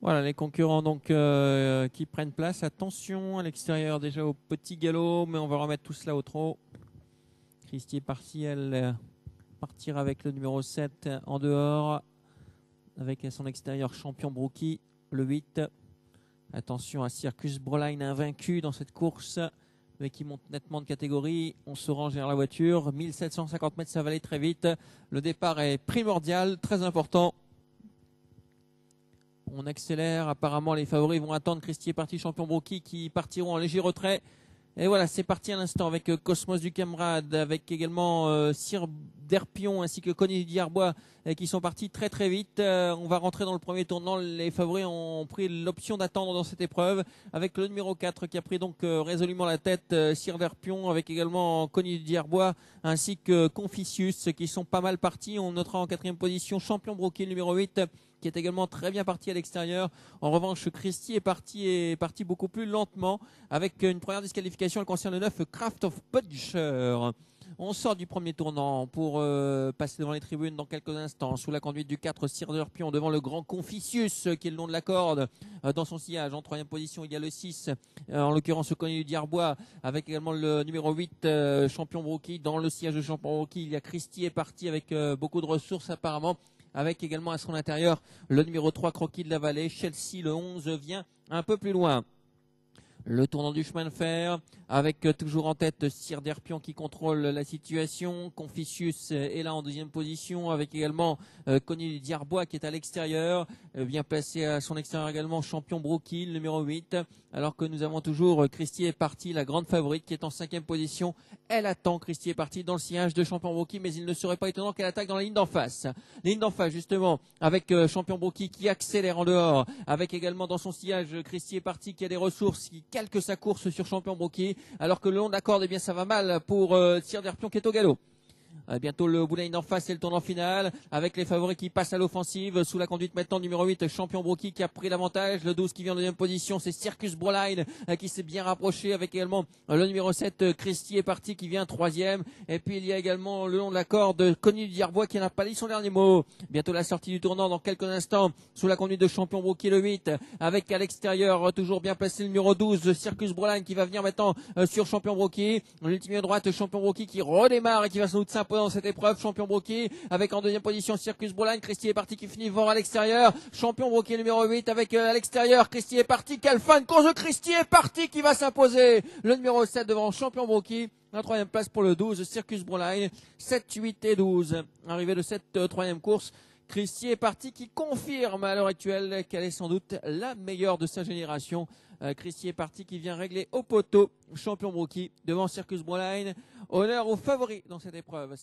Voilà les concurrents donc qui prennent place. Attention à l'extérieur déjà au petit galop, mais on va remettre tout cela au trot. Christie est partie, elle partir avec le numéro 7 en dehors, avec son extérieur Champion Brookie, le 8. Attention à Circus Broline, invaincu dans cette course, mais qui monte nettement de catégorie. On se range vers la voiture. 1750 mètres, ça va aller très vite. Le départ est primordial, très important. On accélère. Apparemment, les favoris vont attendre Christie est parti, Champion Brookie, qui partiront en léger retrait. Et voilà, c'est parti à l'instant avec Cosmos du Camarade, avec également Sir Derpion ainsi que Conny du Diarbois qui sont partis très très vite. On va rentrer dans le premier tournant. Les favoris ont pris l'option d'attendre dans cette épreuve avec le numéro 4 qui a pris donc résolument la tête, Sir Derpion, avec également Conny du Diarbois ainsi que Conficius qui sont pas mal partis. On notera en quatrième position Champion Brookie, le numéro 8, qui est également très bien parti à l'extérieur. En revanche, Christie est parti beaucoup plus lentement avec une première disqualification. Elle concerne le 9 Craft of Puncher. On sort du premier tournant pour passer devant les tribunes dans quelques instants sous la conduite du 4 Sir Derpion devant le grand Conficius qui est le long de la corde dans son sillage. En troisième position, il y a le 6 en l'occurrence Conny du Diarbois avec également le numéro 8 Champion Brookie. Dans le sillage de Champion Brookie, il y a Christie est parti avec beaucoup de ressources apparemment, avec également à son intérieur le numéro 3 Croquis de la Vallée. Chelsea, le 11, vient un peu plus loin. Le tournant du chemin de fer avec toujours en tête Sir Derpion qui contrôle la situation. Conficius est là en deuxième position avec également Conny du Diarbois qui est à l'extérieur. Bien placé à son extérieur également Champion Brookie, numéro 8. Alors que nous avons toujours Christie est parti, la grande favorite qui est en cinquième position. Elle attend, Christie est parti dans le sillage de Champion Brookie, mais il ne serait pas étonnant qu'elle attaque dans la ligne d'en face. Ligne d'en face justement avec Champion Brookie qui accélère en dehors, avec également dans son sillage Christie est parti qui a des ressources, qui calque sa course sur Champion Brookie, alors que le long de la corde, eh bien ça va mal pour Sir Derpion qui est au galop. Bientôt le bout de la ligne d'en face et le tournant final avec les favoris qui passent à l'offensive sous la conduite maintenant numéro 8 Champion Brookie qui a pris l'avantage. Le 12 qui vient en deuxième position, c'est Circus Broline qui s'est bien rapproché avec également le numéro 7 Christie est parti qui vient troisième. Et puis il y a également le long de la corde Conny du Diarbois qui n'a pas dit son dernier mot. Bientôt la sortie du tournant dans quelques instants sous la conduite de Champion Brookie le 8 avec à l'extérieur toujours bien placé le numéro 12 Circus Broline qui va venir maintenant sur Champion Brookie. L'ultime droite Champion Brookie qui redémarre et qui va sans doute s'imposer dans cette épreuve. Champion Brookie avec en deuxième position Circus Broline. Christie est parti qui finit fort à l'extérieur. Champion Brookie numéro 8 avec à l'extérieur Christie est parti. Quelle fin de course de Christie est parti qui va s'imposer. Le numéro 7 devant Champion Brookie. La troisième place pour le 12 Circus Broline. 7, 8 et 12. Arrivée de cette troisième course. Christie est parti qui confirme à l'heure actuelle qu'elle est sans doute la meilleure de sa génération. Christie est parti qui vient régler au poteau Champion Brookie devant Circus Broline. Honneur aux favoris dans cette épreuve.